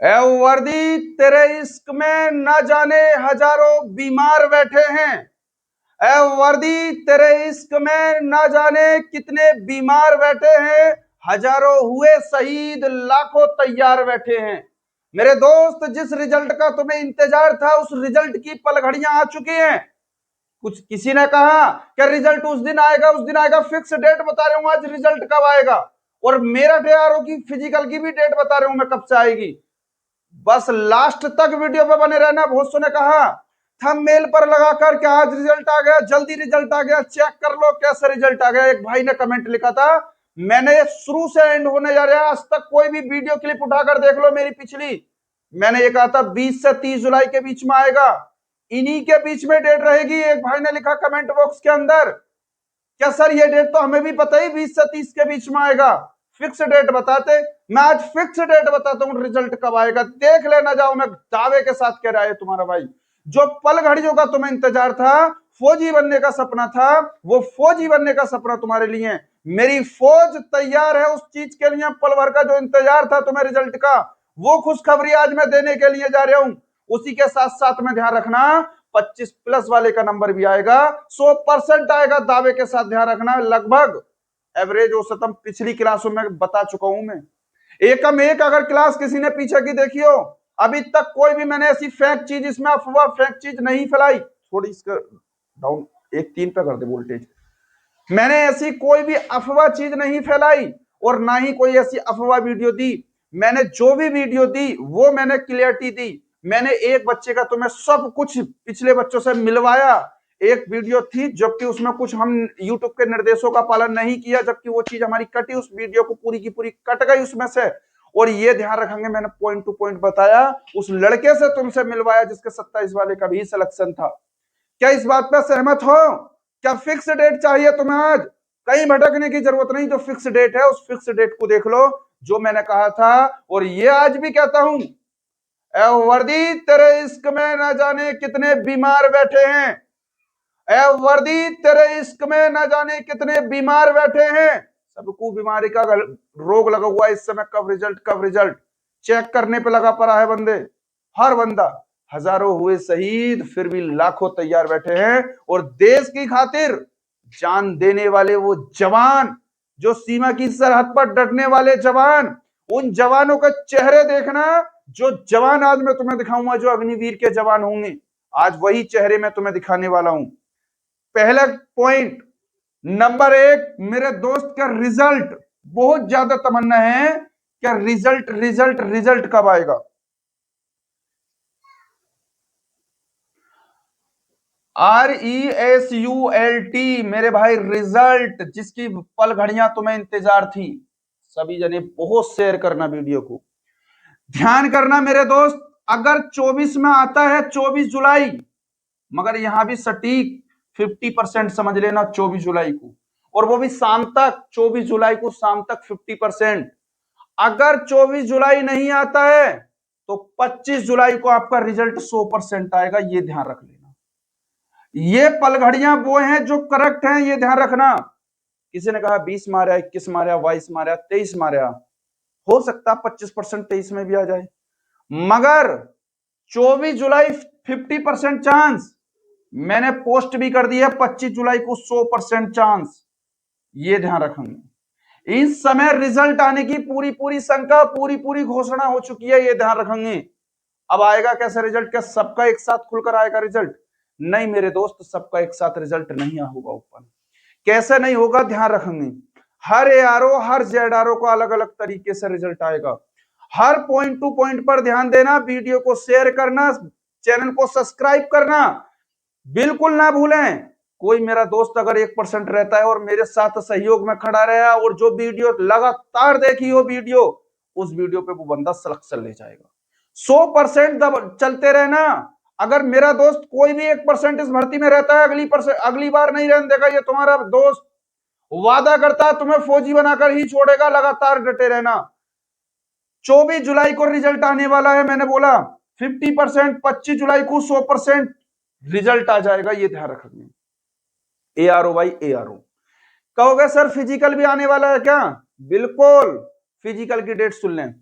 ए वर्दी, तेरे इश्क में न जाने हजारों बीमार बैठे हैं। ए वर्दी, तेरे इश्क में न जाने कितने बीमार बैठे हैं। हजारों हुए शहीद, लाखों तैयार बैठे हैं। मेरे दोस्त, जिस रिजल्ट का तुम्हें इंतजार था उस रिजल्ट की पलघड़ियां आ चुकी हैं। कुछ किसी ने कहा कि रिजल्ट उस दिन आएगा, उस दिन आएगा। फिक्स डेट बता रहा हूं आज रिजल्ट कब आएगा। और मेरा ARO की फिजिकल की भी डेट बता रहा हूं मैं कब से आएगी। बस लास्ट तक वीडियो पे बने रहना। बहुत सो ने कहा थंबनेल पर लगाकर कि आज रिजल्ट आ गया, जल्दी रिजल्ट आ गया, चेक कर लो कैसे रिजल्ट आ गया। एक भाई ने कमेंट लिखा था, मैंने शुरू से एंड होने जा रहा है, आज तक कोई भी वीडियो क्लिप उठाकर देख लो मेरी पिछली। मैंने ये कहा था 20 से 30 जुलाई के बीच में आएगा, इन्हीं के बीच में डेट रहेगी। एक भाई ने लिखा कमेंट बॉक्स के अंदर, क्या सर ये डेट तो हमें भी पता ही 20 से 30 के बीच में आएगा, फिक्स डेट बताते। मैं आज फिक्स डेट बताता हूँ रिजल्ट कब आएगा, देख लेना। जाओ, मैं दावे के साथ कह रहा है तुम्हारा भाई। जो पल घड़ियों का तुम्हें इंतजार था, फौजी बनने का सपना था, वो फौजी बनने का सपना तुम्हारे लिए, मेरी फौज तैयार है उस चीज के लिए। पल भर का जो इंतजार था तुम्हें रिजल्ट का, वो खुशखबरी आज मैं देने के लिए जा रहा हूं। उसी के साथ साथ में ध्यान रखना 25+ वाले का नंबर भी आएगा, 100% आएगा दावे के साथ। ध्यान रखना, लगभग एवरेज औसतम पिछली क्लासों में बता चुका हूं मैं। एकम एक अगर क्लास किसी ने पीछे की देखी हो, अभी तक कोई भी मैंने ऐसी फेक चीज, इसमें अफवाह फेक चीज नहीं फैलाई। थोड़ी इसका डाउन 1-3 पे कर दे वोल्टेज। मैंने ऐसी कोई भी अफवाह चीज नहीं फैलाई और ना ही कोई ऐसी अफवाह वीडियो दी। मैंने जो भी वीडियो दी वो मैंने क्लियरिटी दी। मैंने एक बच्चे का तो मैं सब कुछ पिछले बच्चों से मिलवाया। एक वीडियो थी जबकि उसमें कुछ हम यूट्यूब के निर्देशों का पालन नहीं किया, जबकि वो चीज हमारी कटी, उस वीडियो को पूरी की पूरी कट गई उसमें से। और ये ध्यान रखेंगे, मैंने पॉइंट टू पॉइंट बताया। उस लड़के से तुमसे मिलवाया जिसके 27 वाले का भी सिलेक्शन था। क्या इस बात पर सहमत हो? क्या फिक्स डेट चाहिए तुम्हें आज? कहीं भटकने की जरूरत नहीं, जो फिक्स डेट है उस फिक्स डेट को देख लो, जो मैंने कहा था। और ये आज भी कहता हूं, ए वर्दी, तेरे इश्क में न जाने कितने बीमार बैठे हैं। ए वर्दी, तेरे इश्क में न जाने कितने बीमार बैठे हैं। सबको बीमारी का रोग लगा हुआ है इस समय। कब रिजल्ट, कब रिजल्ट, चेक करने पे लगा पड़ा है बंदे, हर बंदा। हजारों हुए शहीद, फिर भी लाखों तैयार बैठे हैं। और देश की खातिर जान देने वाले वो जवान, जो सीमा की सरहद पर डटने वाले जवान, उन जवानों का चेहरे देखना। जो जवान आज मैं तुम्हें दिखाऊंगा, जो अग्निवीर के जवान होंगे, आज वही चेहरे मैं तुम्हें दिखाने वाला हूं। पहला पॉइंट, नंबर 1, मेरे दोस्त का रिजल्ट बहुत ज्यादा तमन्ना है। क्या रिजल्ट रिजल्ट रिजल्ट कब आएगा? RESULT मेरे भाई, रिजल्ट, जिसकी पल घड़ियां तुम्हें इंतजार थी। सभी जने बहुत शेयर करना वीडियो को, ध्यान करना मेरे दोस्त। अगर 24 में आता है, 24 जुलाई, मगर यहां भी सटीक 50% समझ लेना 24 जुलाई को, और वो भी शाम तक। 24 जुलाई को शाम तक 50%। अगर 24 जुलाई नहीं आता है तो 25 जुलाई को आपका रिजल्ट 100% आएगा, ये ध्यान रख लेना। ये पलघड़ियां वो हैं जो करेक्ट हैं, ये ध्यान रखना। किसी ने कहा 20 मारा, 21 मारा, 22 मारा, 23 मारा, हो सकता 25% 23 में भी आ जाए, मगर 24 जुलाई 50% चांस। मैंने पोस्ट भी कर दिया 25 जुलाई को 100% चांस, ये ध्यान रखेंगे। इस समय रिजल्ट आने की पूरी पूरी शंका, पूरी पूरी घोषणा हो चुकी है, ये ध्यान रखेंगे। अब आएगा कैसा रिजल्ट? क्या सबका एक साथ खुलकर आएगा रिजल्ट? नहीं मेरे दोस्त, सबका एक साथ रिजल्ट नहीं होगा ओपन। कैसे नहीं होगा, ध्यान रखेंगे। हर ARO, हर ZRO को अलग अलग तरीके से रिजल्ट आएगा। हर पॉइंट टू पॉइंट पर ध्यान देना, वीडियो को शेयर करना, चैनल को सब्सक्राइब करना बिल्कुल ना भूलें। कोई मेरा दोस्त अगर 1% रहता है और मेरे साथ सहयोग में खड़ा रहा और जो वीडियो लगातार देखी हो वीडियो, उस वीडियो पे वो बंदा सिलेक्शन ले जाएगा। 100% चलते रहना। अगर मेरा दोस्त कोई भी 1% इस भर्ती में रहता है, अगली बार नहीं रहने देगा। ये तुम्हारा दोस्त वादा करता है तुम्हें फौजी बनाकर ही छोड़ेगा। लगातार डटे रहना। 24 जुलाई को रिजल्ट आने वाला है, मैंने बोला 50%, 25 जुलाई को 100% रिजल्ट आ जाएगा, ये ध्यान रखेंगे। ARO भाई ARO। कहोगे सर फिजिकल भी आने वाला है क्या? बिल्कुल, फिजिकल की डेट सुन लें।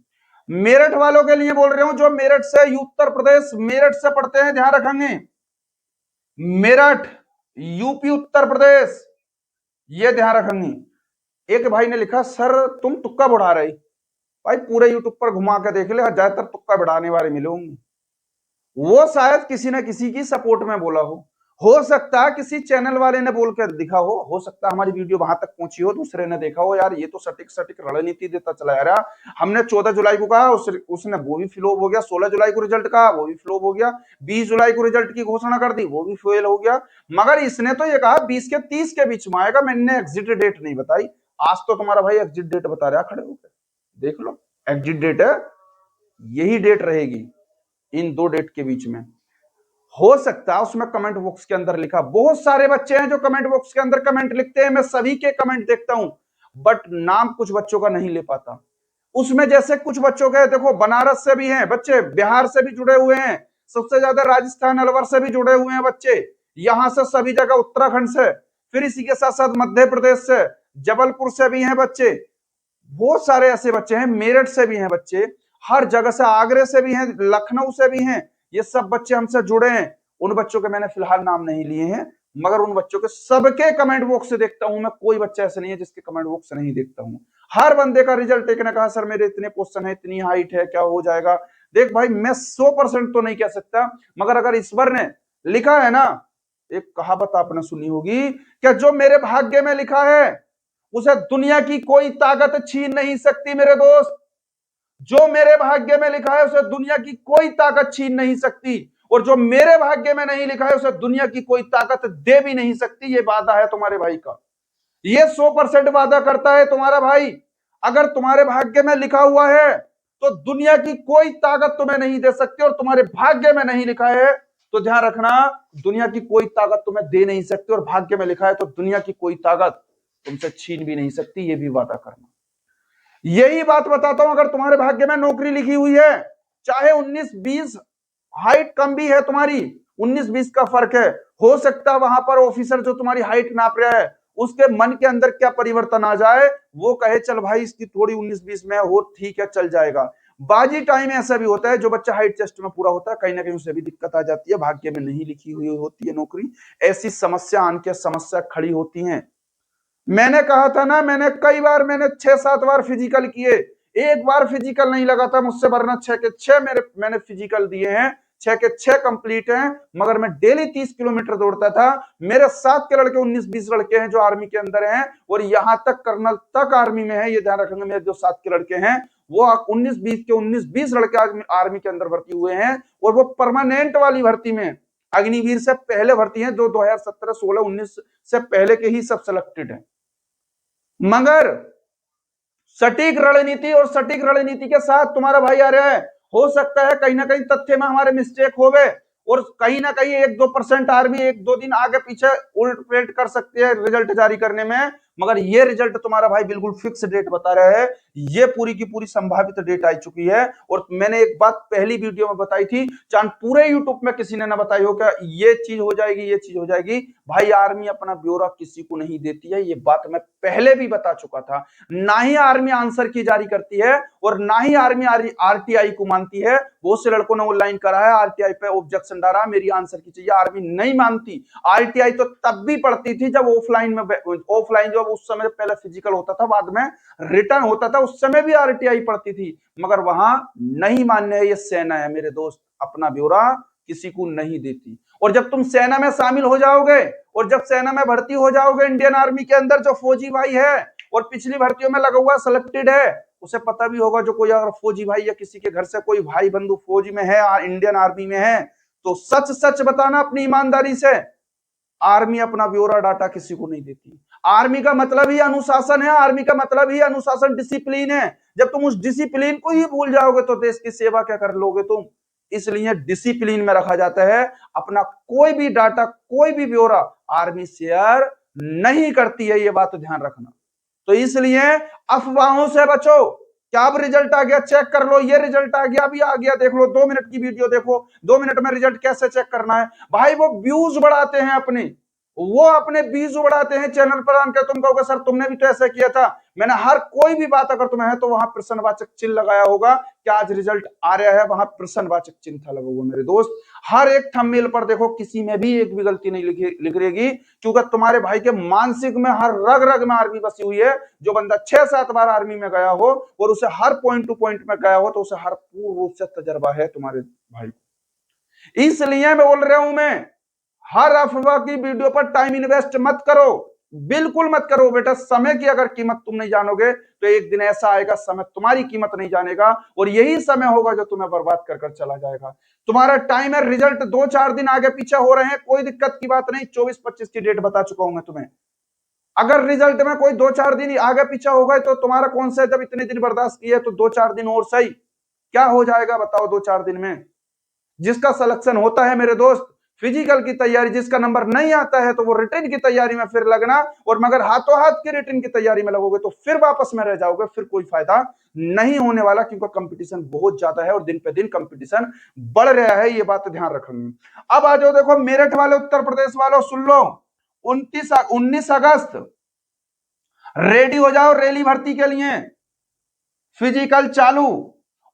मेरठ वालों के लिए बोल रहा हूं, जो मेरठ से, उत्तर प्रदेश मेरठ से पढ़ते हैं, ध्यान रखेंगे। मेरठ यूपी उत्तर प्रदेश, ये ध्यान रखेंगे। एक भाई ने लिखा, सर तुम तुक्का बढ़ा रहे। भाई पूरे यूट्यूब पर घुमा के देख ले, ज्यादातर तुक्का बढ़ाने वाले मिले होंगे। वो शायद किसी ना किसी की सपोर्ट में बोला हो सकता है किसी चैनल वाले ने बोल कर दिखा हो सकता है हमारी वीडियो वहां तक पहुंची हो, दूसरे ने देखा हो, यार ये तो सटीक सटीक रणनीति देता चला यार। हमने 14 जुलाई को कहा, उसने वो भी फ्लॉप हो गया। 16 जुलाई को रिजल्ट कहा, वो भी फ्लॉप हो गया। 20 जुलाई को रिजल्ट की घोषणा कर दी, वो भी फेल हो गया। मगर इसने तो ये कहा 20 के 30 के बीच में आएगा। मैंने एग्जिट डेट नहीं बताई। आज तो तुम्हारा भाई एग्जिट डेट बता रहा खड़े होकर, देख लो एग्जिट डेट है, यही डेट रहेगी इन दो डेट के बीच में। हो सकता है उसमें कमेंट बॉक्स के अंदर लिखा, बहुत सारे बच्चे हैं जो कमेंट बॉक्स के अंदर कमेंट लिखते हैं, मैं सभी के कमेंट देखता हूं, बट नाम कुछ बच्चों का नहीं ले पाता। उसमें जैसे कुछ बच्चों के देखो बनारस से भी हैं बच्चे, बिहार से भी जुड़े हुए हैं, सबसे ज्यादा राजस्थान अलवर से भी जुड़े हुए हैं बच्चे, यहां से सभी जगह, उत्तराखंड से, फिर इसी के साथ साथ मध्य प्रदेश से, जबलपुर से भी हैं बच्चे, बहुत सारे ऐसे बच्चे हैं, मेरठ से भी हैं बच्चे, हर जगह से, आगरे से भी हैं, लखनऊ से भी हैं, ये सब बच्चे हमसे जुड़े हैं। उन बच्चों के मैंने फिलहाल नाम नहीं लिए हैं, मगर उन बच्चों के सबके कमेंट बॉक्स से देखता हूं मैं, कोई बच्चा ऐसा नहीं है जिसके कमेंट बॉक्स से नहीं देखता हूं। हर बंदे का रिजल्ट एक ने कहा, सर मेरे इतने क्वेश्चन है, इतनी हाइट है, क्या हो जाएगा। देख भाई मैं 100% तो नहीं कह सकता, मगर अगर ईश्वर ने लिखा है ना, एक कहावत आपने सुनी होगी कि जो मेरे भाग्य में लिखा है उसे दुनिया की कोई ताकत छीन नहीं सकती मेरे दोस्त। जो मेरे भाग्य में लिखा है उसे दुनिया की कोई ताकत छीन नहीं सकती, और जो मेरे भाग्य में नहीं लिखा है उसे दुनिया की कोई ताकत दे भी नहीं सकती। ये वादा है तुम्हारे भाई का, ये 100% वादा करता है तुम्हारा भाई। अगर तुम्हारे भाग्य में लिखा हुआ है तो दुनिया की कोई ताकत तुम्हें नहीं दे सकती, और तुम्हारे भाग्य में नहीं लिखा है तो ध्यान रखना, दुनिया की कोई ताकत तुम्हें दे नहीं सकती, और भाग्य में लिखा है तो दुनिया की कोई ताकत तुमसे छीन भी नहीं सकती। ये भी वादा करना। यही बात बताता हूं, अगर तुम्हारे भाग्य में नौकरी लिखी हुई है, चाहे 19-20, हाइट कम भी है तुम्हारी, 19-20 का फर्क है, हो सकता है वहां पर ऑफिसर जो तुम्हारी हाइट नाप रहा है उसके मन के अंदर क्या परिवर्तन आ जाए, वो कहे चल भाई इसकी थोड़ी 19-20 में हो, ठीक है चल जाएगा। बाजी टाइम ऐसा भी होता है, जो बच्चा हाइट टेस्ट में पूरा होता है कहीं ना कहीं उसे भी दिक्कत आ जाती है, भाग्य में नहीं लिखी हुई होती है नौकरी, ऐसी समस्या आन के समस्या खड़ी होती है। मैंने कहा था ना, मैंने कई बार, मैंने 6-7 बार फिजिकल किए, एक बार फिजिकल नहीं लगा था मुझसे, वरना 6 के 6 मैंने फिजिकल दिए हैं, 6 के 6 कंप्लीट हैं। मगर मैं डेली 30 किलोमीटर दौड़ता था। मेरे साथ के लड़के 19-20 लड़के हैं जो आर्मी के अंदर हैं, और यहां तक कर्नल तक आर्मी में है, ये ध्यान रखेंगे। मेरे जो साथ के लड़के हैं वो 19-20 लड़के आज आर्मी के अंदर भर्ती हुए हैं, और वो परमानेंट वाली भर्ती में, अग्निवीर से पहले भर्ती है, जो 2017, 16, 19 से पहले के ही सब सिलेक्टेड है। मगर सटीक रणनीति और सटीक रणनीति के साथ तुम्हारा भाई आ रहा है। हो सकता है कहीं ना कहीं तथ्य में हमारे मिस्टेक हो गए, और कहीं ना कहीं 1-2% आर्मी 1-2 दिन आगे पीछे उल्ट पलट कर सकती है रिजल्ट जारी करने में, मगर ये रिजल्ट तुम्हारा भाई बिल्कुल फिक्स डेट बता रहा है। ये पूरी की पूरी संभावित डेट आ चुकी है, और मैंने एक बात पहली वीडियो में बताई थी, चांद पूरे यूट्यूब में किसी ने ना बताई हो क्या ये चीज हो जाएगी, ये चीज हो जाएगी। भाई आर्मी अपना ब्यौरा किसी को नहीं देती है, ये बात मैं पहले भी बता चुका था। ना ही आर्मी आंसर की जारी करती है, और ना ही आर्मी आरटीआई को मानती है। बहुत से लड़कों ने ऑनलाइन करा है, आरटीआई पे ऑब्जेक्शन डाला, मेरी आंसर की चाहिए, आर्मी नहीं मानती। आरटीआई तो तब भी पढ़ती थी जब ऑफलाइन में, ऑफलाइन जो उस समय पहले फिजिकल होता था, बाद में रिटर्न होता था, उस समय भी आरटीआई पढ़ती थी, मगर वहां नहीं मान्य है। ये सेना है मेरे दोस्त, अपना ब्यौरा किसी को नहीं देती। और जब तुम सेना में शामिल हो जाओगे, और जब सेना में भर्ती हो जाओगे इंडियन आर्मी के अंदर, जो फौजी भाई है और पिछली भर्तियों में लगा हुआ सिलेक्टेड है, उसे पता भी होगा, जो कोई अगर फौजी भाई या किसी के घर से कोई भाई बंधु फौजी में है, इंडियन आर्मी में है, तो सच सच बताना अपनी ईमानदारी से, आर्मी अपना ब्यौरा डाटा किसी को नहीं देती। आर्मी का मतलब ही अनुशासन है, आर्मी का मतलब ही अनुशासन, डिसिप्लिन है। जब तुम उस डिसिप्लिन को ही भूल जाओगे तो देश की सेवा क्या कर लोगे तुम। इसलिए डिसिप्लिन में रखा जाता है, अपना कोई भी डाटा, कोई भी ब्यौरा आर्मी शेयर नहीं करती है, ये बात ध्यान रखना। तो इसलिए अफवाहों से बचो। क्या अब रिजल्ट आ गया, चेक कर लो, ये रिजल्ट आ गया, अभी आ गया, देख लो, 2 मिनट की वीडियो देखो, 2 मिनट में रिजल्ट कैसे चेक करना है। भाई वो व्यूज बढ़ाते हैं अपने, वो अपने बीज उड़ाते हैं चैनल पर आकर, तुम कहोगे सर तुमने भी तो ऐसा किया था। मैंने हर कोई भी बात अगर तुम्हें है तो वहां प्रश्नवाचक चिन्ह लगाया होगा कि आज रिजल्ट आ रहा है, वहां प्रश्नवाचक चिन्ह था लगा हुआ मेरे दोस्त। हर एक थंबनेल पर देखो किसी में भी एक भी गलती नहीं लिख रहेगी, क्योंकि तुम्हारे भाई के मानसिक में हर रग रग में आर्मी बसी हुई है। जो बंदा 6-7 बार आर्मी में गया हो और उसे हर पॉइंट टू पॉइंट में गया हो तो उसे हर पूर्ण रूप से तजर्बा है तुम्हारे भाई। इसलिए मैं बोल रहा हूं, मैं हर अफवाह की वीडियो पर टाइम इन्वेस्ट मत करो, बिल्कुल मत करो बेटा। समय की अगर कीमत तुम नहीं जानोगे तो एक दिन ऐसा आएगा समय तुम्हारी कीमत नहीं जानेगा, और यही समय होगा जो तुम्हें बर्बाद कर चला जाएगा। तुम्हारा टाइम है, रिजल्ट 2-4 दिन आगे पीछे हो रहे हैं, कोई दिक्कत की बात नहीं। 24-25 की डेट बता चुका हूं मैं तुम्हें। अगर रिजल्ट में कोई 2-4 दिन आगे पीछे हो गए तो तुम्हारा कौन सा, जब इतने दिन बर्दाश्त किए तो 2-4 दिन और सही, क्या हो जाएगा बताओ 2-4 दिन में। जिसका सिलेक्शन होता है मेरे दोस्त फिजिकल की तैयारी, जिसका नंबर नहीं आता है तो वो रिटर्न की तैयारी में फिर लगना, और मगर हाथों हाथ की रिटर्न की तैयारी में लगोगे तो फिर वापस में रह जाओगे, फिर कोई फायदा नहीं होने वाला, क्योंकि कंपटीशन बहुत ज्यादा है और दिन पे दिन कंपटीशन बढ़ रहा है, ये बात ध्यान रखेंगे। अब आ जाओ, देखो मेरठ वाले, उत्तर प्रदेश वालों सुन लो, 19 अगस्त रेडी हो जाओ रैली भर्ती के लिए। फिजिकल चालू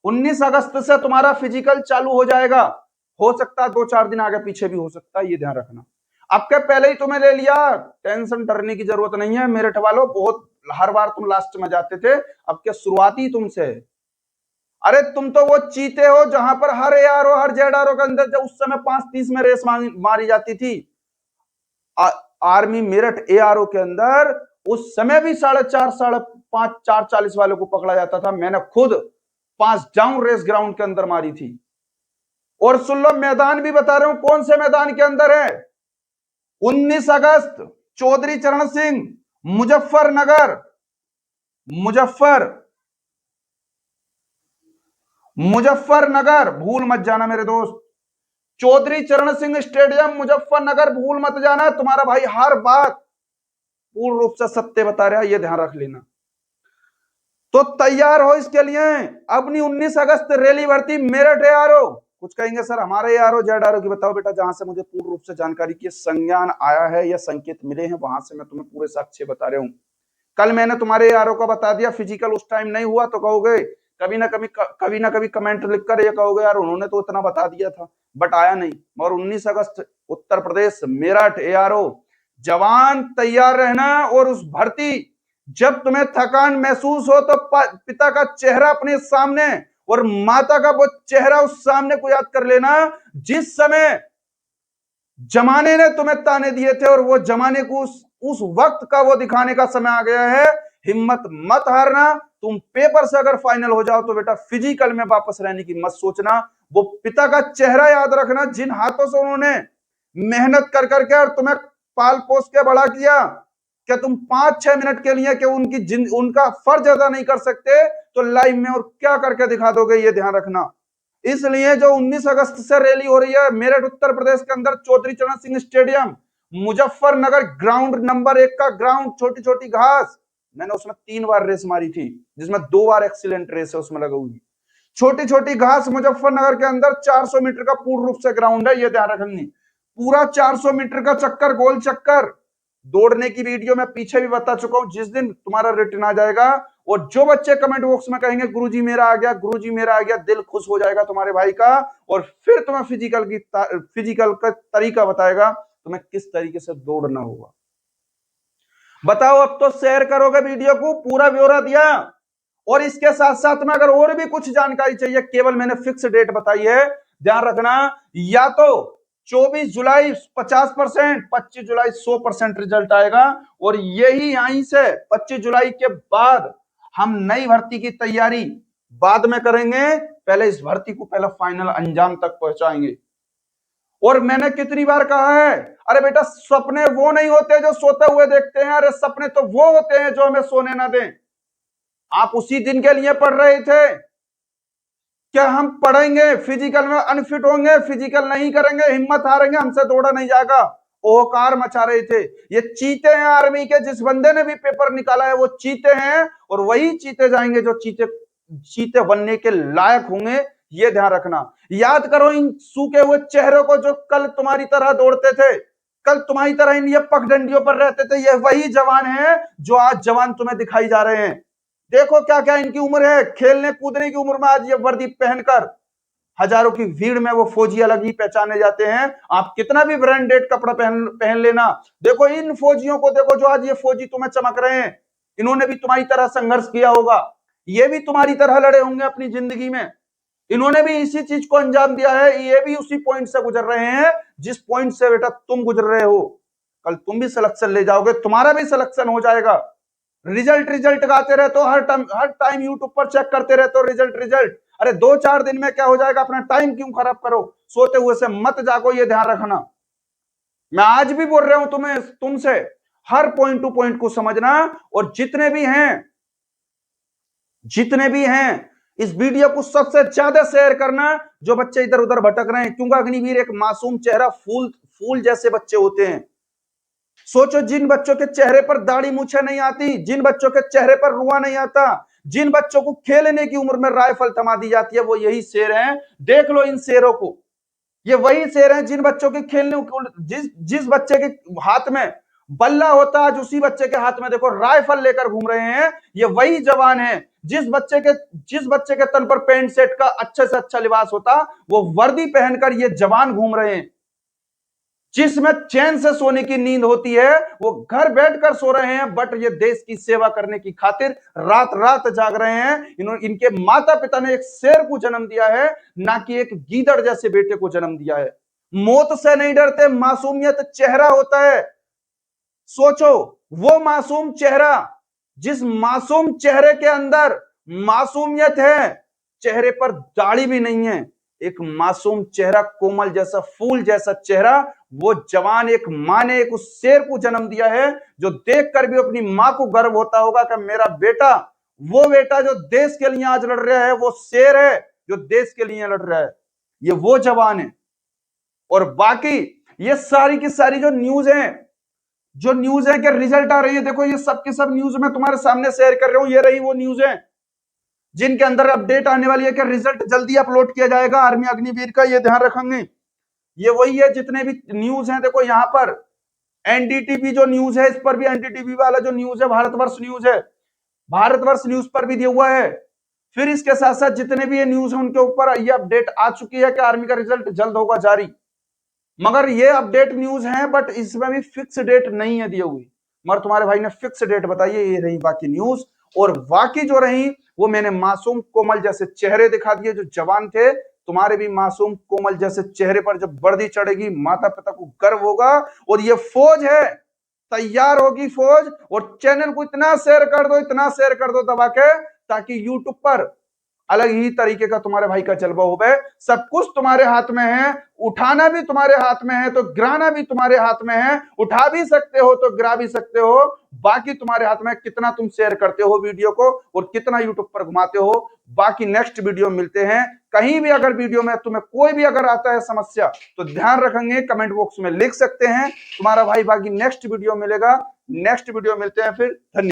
19 अगस्त से तुम्हारा फिजिकल चालू हो जाएगा। हो सकता है 2-4 दिन आगे पीछे भी हो सकता है, ये ध्यान रखना। अब के पहले ही तुम्हें ले लिया, टेंशन डरने की जरूरत नहीं है मेरठ वालों। बहुत हर बार तुम लास्ट में जाते थे, अब के शुरुआती तुमसे। अरे तुम तो वो चीते हो जहां पर हर एआरओ हर जेडआरओ के अंदर जब उस समय 5:30 में रेस मारी जाती थी, आर्मी मेरठ एआरओ के अंदर उस समय भी 4:30 5:30 4:40 वालों को पकड़ा जाता था। मैंने खुद 5 डाउन रेस ग्राउंड के अंदर मारी थी। और सुन लो, मैदान भी बता रहा हूं कौन से मैदान के अंदर है। 19 अगस्त चौधरी चरण सिंह मुजफ्फरनगर, भूल मत जाना मेरे दोस्त। चौधरी चरण सिंह स्टेडियम मुजफ्फरनगर, भूल मत जाना। तुम्हारा भाई हर बात पूर्ण रूप से सत्य बता रहा है, यह ध्यान रख लेना। तो तैयार हो इसके लिए। अपनी 19 अगस्त रैली भर्ती मेरठ एआरओ। कुछ कहेंगे सर हमारे एआरओ जेडआरओ की, बताओ बेटा, जहां से मुझे पूर्ण रूप से जानकारी की संज्ञान आया है या संकेत मिले हैं, वहां से मैं तुम्हें पूरे साक्ष्य बता रहा हूं। कल मैंने तुम्हारे एआरओ को बता दिया, फिजिकल उस टाइम नहीं हुआ तो कहोगे, कभी ना कभी कमेंट लिखकर ये कहोगे यार उन्होंने तो इतना बता दिया था, बट आया नहीं। मगर 19 अगस्त उत्तर प्रदेश मेरठ एआरओ, जवान तैयार रहना। और उस भर्ती जब तुम्हें थकान महसूस हो तो पिता का चेहरा अपने सामने और माता का वो चेहरा उस सामने को याद कर लेना, जिस समय जमाने ने तुम्हें ताने दिए थे, और वो जमाने को उस वक्त का वो दिखाने का समय आ गया है। हिम्मत मत हारना। तुम पेपर से अगर फाइनल हो जाओ तो बेटा फिजिकल में वापस रहने की मत सोचना। वो पिता का चेहरा याद रखना, जिन हाथों से उन्होंने मेहनत कर करके और तुम्हें पाल पोस के बड़ा किया। क्या तुम 5-6 मिनट के लिए उनका फर्ज अदा नहीं कर सकते तो लाइव में और क्या करके दिखा दोगे, ये ध्यान रखना। इसलिए जो 19 अगस्त से रैली हो रही है मेरठ उत्तर प्रदेश के अंदर, चौधरी चरण Singh stadium Muzaffarnagar, ground number 1 का ग्राउंड, छोटी छोटी घास। मैंने उसमें 3 बार रेस मारी थी, जिसमें 2 बार एक्सीलेंट रेस है उसमें लगा हुई। छोटी छोटी घास मुजफ्फरनगर के अंदर 400 मीटर का पूर्ण रूप से ग्राउंड है, ये ध्यान रखेंगे। पूरा 400 मीटर का चक्कर, गोल चक्कर। दौड़ने की वीडियो मैं पीछे भी बता चुका हूं। जिस दिन तुम्हारा रिटर्न आ जाएगा और जो बच्चे कमेंट बॉक्स में कहेंगे गुरुजी मेरा आ गया, गुरुजी मेरा आ गया, दिल खुश हो जाएगा तुम्हारे भाई का। और फिर तुम्हें फिजिकल का तरीका बताएगा तुम्हें किस तरीके से दौड़ना होगा। बताओ, अब तो शेयर करोगे वीडियो को, पूरा ब्यौरा दिया। और इसके साथ साथ में अगर और भी कुछ जानकारी चाहिए, केवल मैंने फिक्स डेट बताई है, ध्यान रखना। या तो 24 जुलाई 50%, 25 जुलाई 100% रिजल्ट आएगा। और यही यहीं से 25 जुलाई के बाद हम नई भर्ती की तैयारी बाद में करेंगे, पहले इस भर्ती को पहले फाइनल अंजाम तक पहुंचाएंगे। और मैंने कितनी बार कहा है, अरे बेटा सपने वो नहीं होते जो सोते हुए देखते हैं, अरे सपने तो वो होते हैं जो हमें सोने ना दें। आप उसी दिन के लिए पढ़ रहे थे। क्या हम पढ़ेंगे फिजिकल में अनफिट होंगे, फिजिकल नहीं करेंगे, हिम्मत हारेंगे, हमसे दौड़ा नहीं जाएगा, ओहकार मचा रहे थे। ये चीते हैं आर्मी के, जिस बंदे ने भी पेपर निकाला है वो चीते हैं, और वही चीते जाएंगे जो चीते बनने के लायक होंगे, ये ध्यान रखना। याद करो इन सूखे हुए चेहरों को जो कल तुम्हारी तरह दौड़ते थे। कल तुम्हारी तरह इन ये पगडंडियों पर रहते थे, ये वही जवान हैं जो आज जवान तुम्हें दिखाई जा रहे हैं। देखो क्या क्या इनकी उम्र है, खेलने कूदने की उम्र में आज ये वर्दी पहनकर हजारों की भीड़ में वो फौजी अलग ही पहचाने जाते हैं। आप कितना भी ब्रांडेड कपड़ा पहन लेना, देखो इन फौजियों को देखो जो आज ये फौजी तुम्हें चमक रहे हैं, इन्होंने भी तुम्हारी तरह संघर्ष किया होगा, ये भी तुम्हारी तरह लड़े होंगे अपनी जिंदगी में, इन्होंने भी इसी चीज को अंजाम दिया है, ये भी उसी पॉइंट से गुजर रहे हैं जिस पॉइंट से बेटा तुम गुजर रहे हो। कल तुम भी सिलेक्शन ले जाओगे, तुम्हारा भी सिलेक्शन हो जाएगा। रिजल्ट रिजल्ट गाते रहते हो, हर टाइम यूट्यूब पर चेक करते रहते हो रिजल्ट रिजल्ट। अरे 2-4 दिन में क्या हो जाएगा, अपना टाइम क्यों खराब करो, सोते हुए से मत जागो, ये ध्यान रखना। मैं आज भी बोल रहा हूं तुम्हें, तुमसे हर पॉइंट टू पॉइंट को समझना, और जितने भी हैं इस वीडियो को सबसे ज्यादा शेयर करना जो बच्चे इधर उधर भटक रहे हैं, क्योंकि अग्निवीर एक मासूम चेहरा, फूल जैसे बच्चे होते हैं। सोचो जिन बच्चों के चेहरे पर दाढ़ी मूछें नहीं आती, जिन बच्चों के चेहरे पर रुआ नहीं आता, जिन बच्चों को खेलने की उम्र में राइफल थमा दी जाती है, वो यही शेर हैं। देख लो इन शेरों को, ये वही शेर हैं जिन बच्चों के खेलने, जिस बच्चे के हाथ में बल्ला होता, आज उसी बच्चे के हाथ में देखो राइफल लेकर घूम रहे हैं। ये वही जवान है जिस बच्चे के तन पर पैंट शर्ट का अच्छे से अच्छा लिबास होता, वो वर्दी पहनकर ये जवान घूम रहे हैं। जिसमें चैन से सोने की नींद होती है वो घर बैठकर सो रहे हैं, बट ये देश की सेवा करने की खातिर रात रात जाग रहे हैं। इनके माता पिता ने एक शेर को जन्म दिया है, ना कि एक गीदड़ जैसे बेटे को जन्म दिया है। मौत से नहीं डरते, मासूमियत चेहरा होता है। सोचो वो मासूम चेहरा, जिस मासूम चेहरे के अंदर मासूमियत है, चेहरे पर दाढ़ी भी नहीं है, एक मासूम चेहरा, कोमल जैसा, फूल जैसा चेहरा, वो जवान एक मां ने एक उस शेर को जन्म दिया है, जो देखकर भी अपनी मां को गर्व होता होगा कि मेरा बेटा, वो बेटा जो देश के लिए आज लड़ रहा है, वो शेर है जो देश के लिए लड़ रहा है, ये वो जवान है। और बाकी ये सारी की सारी जो न्यूज है कि रिजल्ट आ रही है, देखो ये सब के सब न्यूज मैं तुम्हारे सामने शेयर कर रहा हूं, ये रही वो न्यूज है जिनके अंदर अपडेट आने वाली है कि रिजल्ट जल्दी अपलोड किया जाएगा आर्मी अग्निवीर का, ये ध्यान रखेंगे। ये वही है जितने भी न्यूज हैं, देखो यहां पर एनडीटीवी जो न्यूज है, इस पर भी एनडीटीवी वाला जो न्यूज है, भारतवर्ष न्यूज है, भारतवर्ष न्यूज पर भी दिया हुआ है। फिर इसके साथ साथ जितने भी ये न्यूज है उनके ऊपर ये अपडेट आ चुकी है कि आर्मी का रिजल्ट जल्द होगा जारी। मगर ये अपडेट न्यूज है, बट इसमें भी फिक्स डेट नहीं है दी हुई, मगर तुम्हारे भाई ने फिक्स डेट बताई है। ये रही बाकी न्यूज, और बाकी जो रही वो मैंने मासूम कोमल जैसे चेहरे दिखा दिए जो जवान थे। तुम्हारे भी मासूम कोमल जैसे चेहरे पर जब वर्दी चढ़ेगी, माता पिता को गर्व होगा, और ये फौज है, तैयार होगी फौज। और चैनल को इतना शेयर कर दो दबा के, ताकि यूट्यूब पर अलग ही तरीके का तुम्हारे भाई का जलवा हो गए। सब कुछ तुम्हारे हाथ में है, उठाना भी तुम्हारे हाथ में है तो गिराना भी तुम्हारे हाथ में है, उठा भी सकते हो तो गिरा भी सकते हो, बाकी तुम्हारे हाथ में कितना तुम शेयर करते हो वीडियो को और कितना यूट्यूब पर घुमाते हो। बाकी नेक्स्ट वीडियो मिलते हैं। कहीं भी अगर वीडियो में तुम्हें कोई भी अगर आता है समस्या तो ध्यान रखेंगे, कमेंट बॉक्स में लिख सकते हैं, तुम्हारा भाई बाकी नेक्स्ट वीडियो मिलेगा। नेक्स्ट वीडियो मिलते हैं फिर, धन्यवाद।